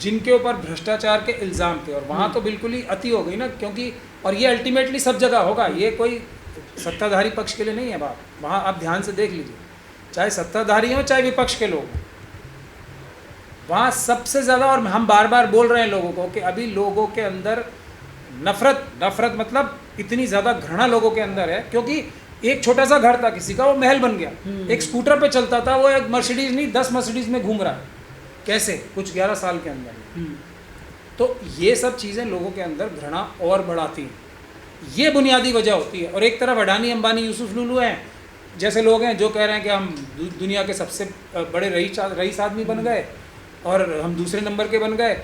जिनके ऊपर भ्रष्टाचार के इल्ज़ाम थे, और वहाँ तो बिल्कुल ही अति हो गई ना, क्योंकि और ये अल्टीमेटली सब जगह होगा, ये कोई सत्ताधारी पक्ष के लिए नहीं है बात। वहाँ आप ध्यान से देख लीजिए, चाहे सत्ताधारी हो चाहे विपक्ष के लोग, वहाँ सबसे ज़्यादा, और हम बार बार बोल रहे हैं लोगों को कि अभी लोगों के अंदर नफरत मतलब इतनी ज़्यादा घृणा लोगों के अंदर है, क्योंकि एक छोटा सा घर था किसी का, वो महल बन गया। एक स्कूटर पे चलता था, वो एक मर्सिडीज नहीं 10 मर्सिडीज में घूम रहा है, कैसे, कुछ 11 साल के अंदर। तो ये सब चीज़ें लोगों के अंदर घृणा और बढ़ाती हैं, ये बुनियादी वजह होती है। और एक तरफ अडानी, अंबानी, यूसुफ लुलू हैं जैसे लोग हैं जो कह रहे हैं कि हम दुनिया के सबसे बड़े रईस आदमी बन गए और हम दूसरे नंबर के बन गए।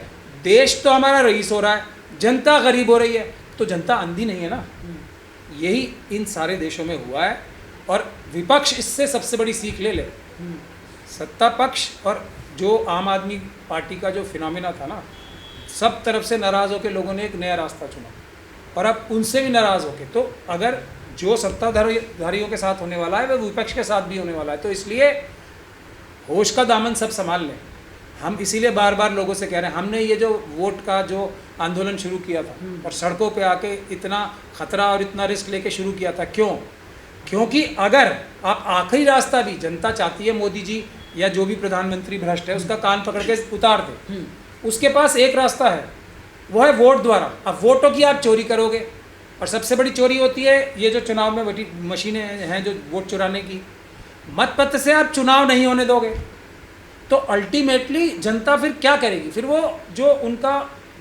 देश तो हमारा रईस हो रहा है, जनता गरीब हो रही है, तो जनता अंधी नहीं है ना। यही इन सारे देशों में हुआ है, और विपक्ष इससे सबसे बड़ी सीख ले। सत्ता पक्ष और जो आम आदमी पार्टी का जो फिनोमिना था ना, सब तरफ से नाराज़ होकर लोगों ने एक नया रास्ता चुना, और अब उनसे भी नाराज़ होके, तो अगर जो सत्ताधारियों के साथ होने वाला है वह विपक्ष के साथ भी होने वाला है। तो इसलिए होश का दामन सब संभाल लें। हम इसीलिए बार बार लोगों से कह रहे हैं, हमने ये जो वोट का जो आंदोलन शुरू किया था और सड़कों पे आके इतना खतरा और इतना रिस्क लेके शुरू किया था, क्यों? क्योंकि अगर आप आखिरी रास्ता भी, जनता चाहती है मोदी जी या जो भी प्रधानमंत्री भ्रष्ट है उसका कान पकड़ के उतार दे, उसके पास एक रास्ता है, वो है वोट द्वारा। अब वोटों की आप चोरी करोगे, और सबसे बड़ी चोरी होती है ये जो चुनाव में बटी मशीनें हैं जो वोट चुराने की, मतपत्र से आप चुनाव नहीं होने दोगे, तो अल्टीमेटली जनता फिर क्या करेगी? फिर वो जो उनका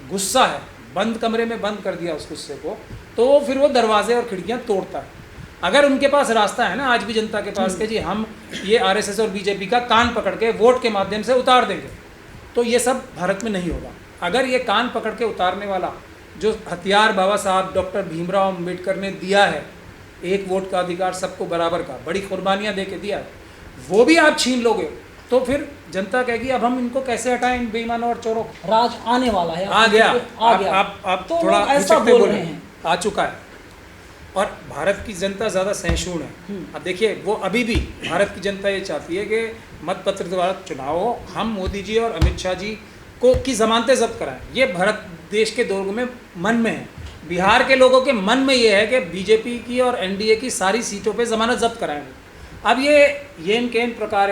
गुस्सा है, बंद कमरे में बंद कर दिया उस गुस्से को, तो फिर वो दरवाजे और खिड़कियां तोड़ता है। अगर उनके पास रास्ता है ना आज भी जनता के पास कि जी हम ये आरएसएस और बीजेपी का कान पकड़ के वोट के माध्यम से उतार देंगे, तो ये सब भारत में नहीं होगा। अगर ये कान पकड़ के उतारने वाला जो हथियार बाबा साहब डॉक्टर भीमराव अम्बेडकर ने दिया है, एक वोट का अधिकार सबको बराबर का, बड़ी कुर्बानियाँ दे के दिया है, वो भी आप छीन लोगे, तो फिर जनता कहेगी अब हम इनको कैसे हटाएं, इन बेईमानों और चोरों को। राज आने वाला है, आ गया। आप तो थोड़ा ऐसा बोल रहे हैं, आ चुका है। और भारत की जनता ज़्यादा सहिष्णु है। अब देखिए, वो अभी भी भारत की जनता ये चाहती है कि मतपत्र द्वारा चुनाव हो, हम मोदी जी और अमित शाह जी को की जमानतें जब्त कराएं। ये भारत देश के लोगों में मन में है, बिहार के लोगों के मन में ये है कि बीजेपी की और एनडीए की सारी सीटों पे जमानत जब्त कराएं। अब ये येन केन प्रकार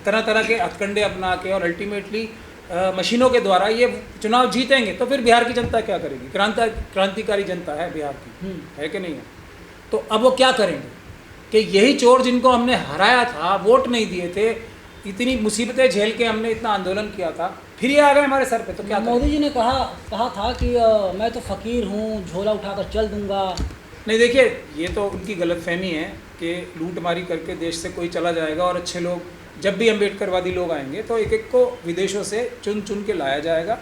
तरह तरह के हथकंडे अपना के और अल्टीमेटली मशीनों के द्वारा ये चुनाव जीतेंगे, तो फिर बिहार की जनता क्या करेगी? क्रांतिकारी जनता है बिहार की, है कि नहीं है? तो अब वो क्या करेंगे कि यही चोर जिनको हमने हराया था, वोट नहीं दिए थे, इतनी मुसीबतें झेल के हमने इतना आंदोलन किया था, फिर ये आ गए हमारे सर पे, तो क्या? मोदी जी ने कहा था कि मैं तो फकीर हूँ, झोला उठाकर चल दूंगा। नहीं, देखिए, ये तो उनकी गलतफहमी है कि लूटमारी करके देश से कोई चला जाएगा, और अच्छे लोग, जब भी अम्बेडकरवादी लोग आएंगे तो एक एक को विदेशों से चुन चुन के लाया जाएगा।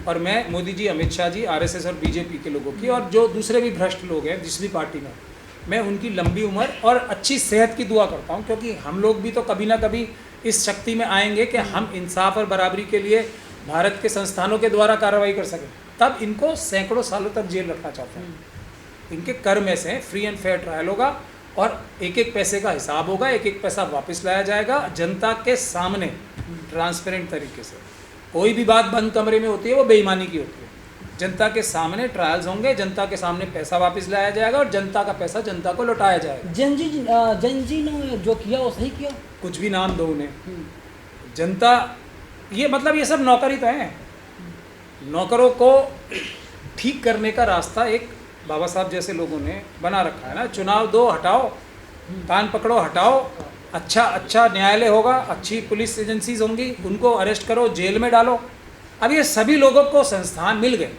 और मैं मोदी जी, अमित शाह जी, आरएसएस और बीजेपी के लोगों की, और जो दूसरे भी भ्रष्ट लोग हैं जिस भी पार्टी में, मैं उनकी लंबी उम्र और अच्छी सेहत की दुआ करता हूं, क्योंकि हम लोग भी तो कभी ना कभी इस शक्ति में आएंगे कि हम इंसाफ और बराबरी के लिए भारत के संस्थानों के द्वारा कार्रवाई कर सकें। तब इनको सैकड़ों सालों तक जेल रखना चाहते हैं। इनके कर में से फ्री एंड फेयर ट्रायल होगा, और एक एक पैसे का हिसाब होगा, एक एक पैसा वापस लाया जाएगा जनता के सामने ट्रांसपेरेंट तरीके से। कोई भी बात बंद कमरे में होती है वो बेईमानी की होती है। जनता के सामने ट्रायल्स होंगे, जनता के सामने पैसा वापस लाया जाएगा, और जनता का पैसा जनता को लौटाया जाएगा। जनजी ने जो किया वो सही किया, कुछ भी नाम दो उन्हें, जनता, ये मतलब ये सब नौकर ही तो हैं। नौकरों को ठीक करने का रास्ता एक बाबा साहब जैसे लोगों ने बना रखा है ना। चुनाव दो, हटाओ, कान पकड़ो, हटाओ, अच्छा न्यायालय होगा, अच्छी पुलिस एजेंसीज होंगी, उनको अरेस्ट करो, जेल में डालो। अब ये सभी लोगों को संस्थान मिल गए,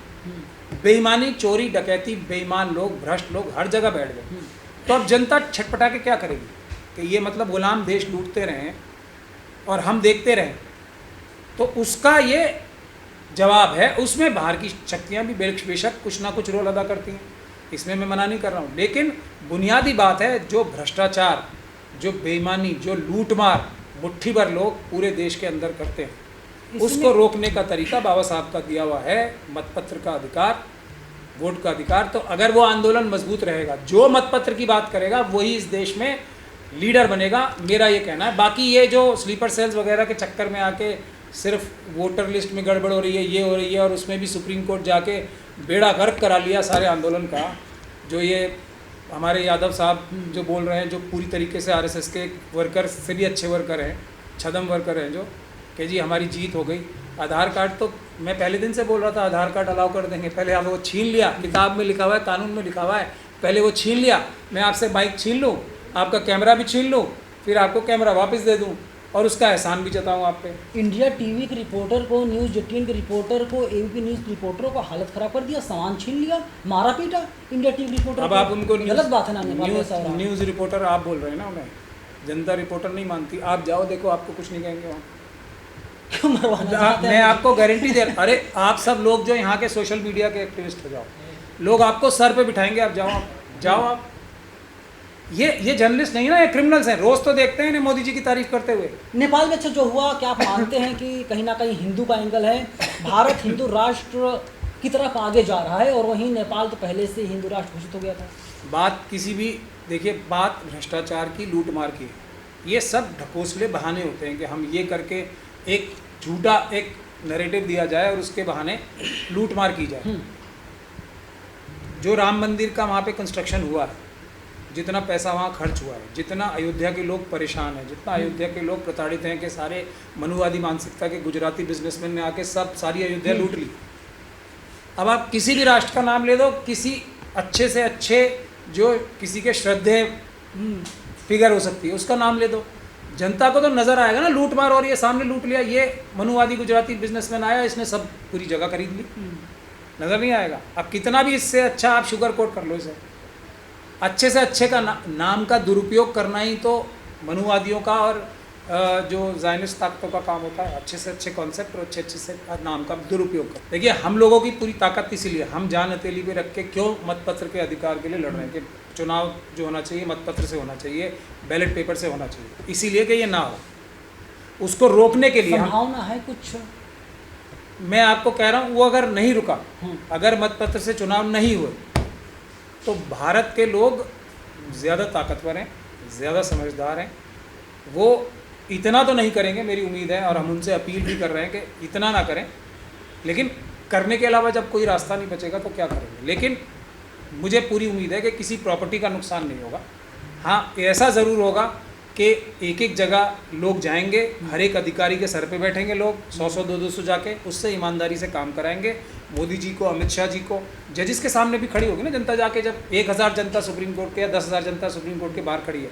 बेईमानी, चोरी, डकैती, बेईमान लोग, भ्रष्ट लोग हर जगह बैठ गए, तो अब जनता छटपटा के क्या करेगी कि ये मतलब गुलाम देश लूटते रहें और हम देखते रहें? तो उसका ये जवाब है। उसमें बाहर की शक्तियाँ भी बेशक कुछ ना कुछ रोल अदा करती हैं, इसमें मैं मना नहीं कर रहा हूँ, लेकिन बुनियादी बात है जो भ्रष्टाचार, जो बेईमानी, जो लूटमार मुट्ठी भर लोग पूरे देश के अंदर करते हैं, उसको रोकने का तरीका बाबा साहब का दिया हुआ है, मतपत्र का अधिकार, वोट का अधिकार। तो अगर वो आंदोलन मजबूत रहेगा, जो मतपत्र की बात करेगा वही इस देश में लीडर बनेगा, मेरा ये कहना है। बाकी ये जो स्लीपर सेल्स वगैरह के चक्कर में आके सिर्फ वोटर लिस्ट में गड़बड़ हो रही है, ये हो रही है, और उसमें भी सुप्रीम कोर्ट जाके बेड़ा गर्क करा लिया सारे आंदोलन का। जो ये हमारे यादव साहब जो बोल रहे हैं, जो पूरी तरीके से आरएसएस के वर्कर से भी अच्छे वर्कर हैं, छदम वर्कर हैं, जो कि जी हमारी जीत हो गई। आधार कार्ड तो मैं पहले दिन से बोल रहा था आधार कार्ड अलाउ कर देंगे, पहले आप वो छीन लिया, किताब में लिखा हुआ है, कानून में लिखा हुआ है, पहले वो छीन लिया, मैं आपसे बाइक छीन लूँ, आपका कैमरा भी छीन लूँ, फिर आपको कैमरा वापस दे दूँ और उसका एहसान भी जताऊँ आप पे। इंडिया टीवी के रिपोर्टर को, न्यूज़ 18 के रिपोर्टर को, एबीपी न्यूज़ रिपोर्टरों को हालत ख़राब कर दिया, सामान छीन लिया, मारा पीटा इंडिया टीवी रिपोर्टर। अब आप उनको गलत बात है ना, नेपाल में ऐसा हो रहा है। न्यूज़ रिपोर्टर आप बोल रहे हैं ना, उन्हें जनता रिपोर्टर नहीं मानती। आप जाओ देखो, आपको कुछ नहीं कहेंगे वहाँ। क्यों मरवाना चाहते हैं? मैं आपको गारंटी दे, अरे आप सब लोग जो यहाँ के सोशल मीडिया के एक्टिविस्ट हो जाओ, लोग आपको सर पे बिठाएंगे, आप जाओ, आप जाओ आप। ये जर्नलिस्ट नहीं ना, ये क्रिमिनल्स हैं। रोज तो देखते हैं इन्हें मोदी जी की तारीफ करते हुए। नेपाल में अच्छा जो हुआ, क्या आप मानते हैं कि कहीं ना कहीं हिंदू का एंगल है? भारत हिंदू राष्ट्र की तरफ आगे जा रहा है और वहीं नेपाल तो पहले से हिंदू राष्ट्र घोषित हो गया था। बात किसी भी, देखिए बात भ्रष्टाचार की, लूट मार की है। ये सब ढकोसले बहाने होते हैं कि हम ये करके एक झूठा एक नैरेटिव दिया जाए और उसके बहाने लूट मार की जाए। जो राम मंदिर का वहाँ पे कंस्ट्रक्शन हुआ है, जितना पैसा वहाँ खर्च हुआ है, जितना अयोध्या के लोग परेशान हैं, जितना अयोध्या के लोग प्रताड़ित हैं कि सारे मनुवादी मानसिकता के गुजराती बिजनेसमैन ने आके सब सारी अयोध्या लूट ली। अब आप किसी भी राष्ट्र का नाम ले दो, किसी अच्छे से अच्छे जो किसी के श्रद्धेय फिगर हो सकती है उसका नाम ले दो, जनता को तो नज़र आएगा ना लूट मार। और ये सामने लूट लिया, ये मनुवादी गुजराती बिजनेसमैन आया, इसने सब पूरी जगह खरीद ली, नज़र नहीं आएगा। अब कितना भी इससे अच्छा आप शुगर कोट कर लो इसे, अच्छे से अच्छे का नाम का दुरुपयोग करना ही तो मनुवादियों का और जो ज़ायनिस्ट ताकतों का काम होता है। अच्छे से अच्छे कॉन्सेप्ट और अच्छे से नाम का दुरुपयोग कर। देखिए हम लोगों की पूरी ताकत इसीलिए हम जान हथेली पे रख के क्यों मतपत्र के अधिकार के लिए लड़ रहे हैं कि चुनाव जो होना चाहिए मतपत्र से होना चाहिए, बैलेट पेपर से होना चाहिए, इसीलिए कि ये ना हो। उसको रोकने के लिए संभावना है कुछ? मैं आपको कह रहा हूँ वो अगर नहीं रुका, अगर मतपत्र से चुनाव नहीं हुए तो भारत के लोग ज़्यादा ताकतवर हैं, ज़्यादा समझदार हैं। वो इतना तो नहीं करेंगे, मेरी उम्मीद है, और हम उनसे अपील भी कर रहे हैं कि इतना ना करें, लेकिन करने के अलावा जब कोई रास्ता नहीं बचेगा तो क्या करेंगे। लेकिन मुझे पूरी उम्मीद है कि किसी प्रॉपर्टी का नुकसान नहीं होगा। हाँ, ऐसा ज़रूर होगा कि एक एक जगह लोग जाएंगे, हर एक अधिकारी के सर पे बैठेंगे लोग 100-100 200 जाके, उससे ईमानदारी से काम कराएंगे। मोदी जी को, अमित शाह जी को, जजिस के सामने भी खड़ी होगी ना जनता जाके, जब 1000 जनता सुप्रीम कोर्ट के या 10,000 जनता सुप्रीम कोर्ट के बाहर खड़ी है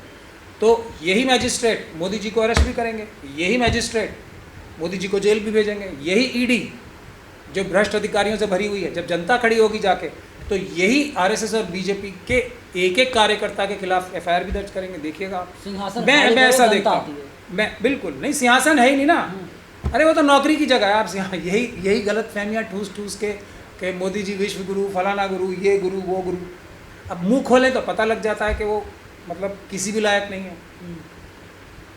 तो यही मैजिस्ट्रेट मोदी जी को अरेस्ट भी करेंगे, यही मैजिस्ट्रेट मोदी जी को जेल भी भेजेंगे, यही ईडी जो भ्रष्ट अधिकारियों से भरी हुई है, जब जनता खड़ी होगी जाके तो यही आरएसएस और बीजेपी के एक एक कार्यकर्ता के खिलाफ एफआईआर भी दर्ज करेंगे। देखिएगा आप। सिंहासन मैं ऐसा देखता हूँ, मैं बिल्कुल नहीं, सिंहासन है ही नहीं ना। अरे वो तो नौकरी की जगह है। आप यही गलत फहमियाँ ठूस के मोदी जी विश्व गुरु, फलाना गुरु, ये गुरु, वो गुरु। अब मुंह खोलें तो पता लग जाता है कि वो मतलब किसी भी लायक नहीं है।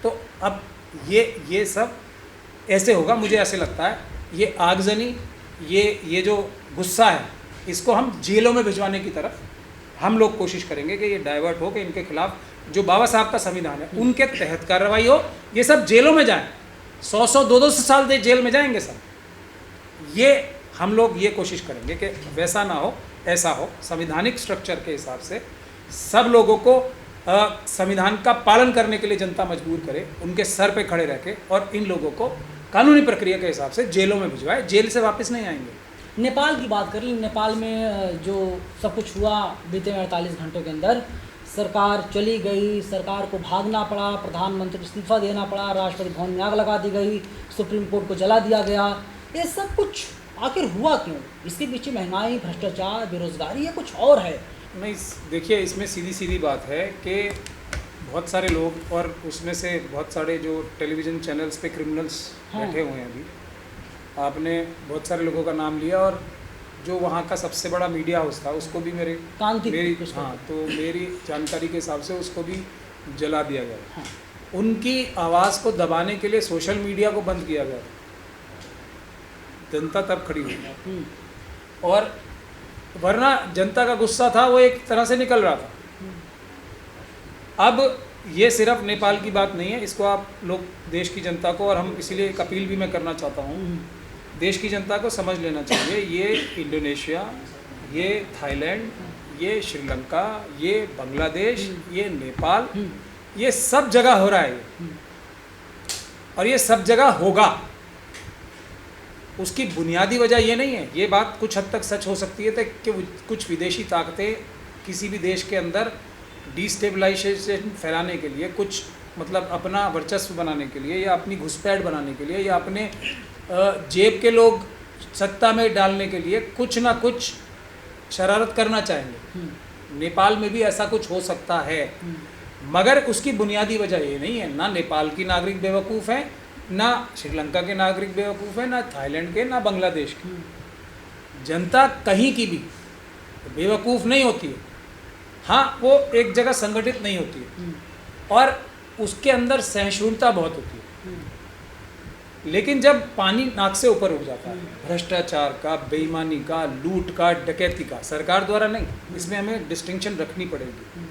तो अब ये सब ऐसे होगा, मुझे ऐसे लगता है। ये आगजनी, ये जो गुस्सा है, इसको हम जेलों में भिजवाने की तरफ हम लोग कोशिश करेंगे कि ये डाइवर्ट हो, कि इनके खिलाफ जो बाबा साहब का संविधान है उनके तहत कार्रवाई हो, ये सब जेलों में जाएं, 100-100 200 साल दे जेल में जाएंगे सब। ये हम लोग ये कोशिश करेंगे कि वैसा ना हो, ऐसा हो। संविधानिक स्ट्रक्चर के हिसाब से सब लोगों को संविधान का पालन करने के लिए जनता मजबूर करे, उनके सर पे खड़े रह के, और इन लोगों को कानूनी प्रक्रिया के हिसाब से जेलों में भिजवाए, जेल से वापस नहीं आएंगे। नेपाल की बात करें, नेपाल में जो सब कुछ हुआ बीते 48 घंटों के अंदर, सरकार चली गई, सरकार को भागना पड़ा, प्रधानमंत्री इस्तीफा देना पड़ा, राष्ट्रपति भवन में आग लगा दी गई, सुप्रीम कोर्ट को जला दिया गया। ये सब कुछ आखिर हुआ क्यों? इसके पीछे महंगाई, भ्रष्टाचार, बेरोजगारी या कुछ और है? नहीं, देखिए इसमें सीधी बात है कि बहुत सारे लोग, और उसमें से बहुत सारे जो टेलीविज़न चैनल्स पे क्रिमिनल्स बैठे हुए हैं अभी। आपने बहुत सारे लोगों का नाम लिया, और जो वहाँ का सबसे बड़ा मीडिया हाउस था उसको भी मेरी तो मेरी जानकारी के हिसाब से उसको भी जला दिया गया। हाँ। उनकी आवाज़ को दबाने के लिए सोशल मीडिया को बंद किया गया। जनता तब खड़ी हुई, और वरना जनता का गुस्सा था वो एक तरह से निकल रहा था। अब ये सिर्फ नेपाल की बात नहीं है, इसको आप लोग देश की जनता को, और हम इसीलिए एक अपील भी मैं करना चाहता हूँ, देश की जनता को समझ लेना चाहिए, ये इंडोनेशिया, ये थाईलैंड, ये श्रीलंका, ये बांग्लादेश, ये नेपाल, ये सब जगह हो रहा है ये, और ये सब जगह होगा। उसकी बुनियादी वजह ये नहीं है, ये बात कुछ हद तक सच हो सकती है कि कुछ विदेशी ताकतें किसी भी देश के अंदर डिस्टेबलाइजेशन फैलाने के लिए, कुछ मतलब अपना वर्चस्व बनाने के लिए, या अपनी घुसपैठ बनाने के लिए, या अपने जेब के लोग सत्ता में डालने के लिए कुछ ना कुछ शरारत करना चाहेंगे। नेपाल में भी ऐसा कुछ हो सकता है, मगर उसकी बुनियादी वजह ये नहीं है। ना नेपाल की नागरिक बेवकूफ़ हैं, ना श्रीलंका के नागरिक बेवकूफ़ हैं, ना थाईलैंड के, ना बांग्लादेश के। जनता कहीं की भी बेवकूफ़ नहीं होती है। हाँ, वो एक जगह संगठित नहीं होती है और उसके अंदर सहिष्णुता बहुत होती है। लेकिन जब पानी नाक से ऊपर उठ जाता है, भ्रष्टाचार का, बेईमानी का, लूट का, डकैती का, सरकार द्वारा नहीं, इसमें हमें डिस्टिंक्शन रखनी पड़ेगी।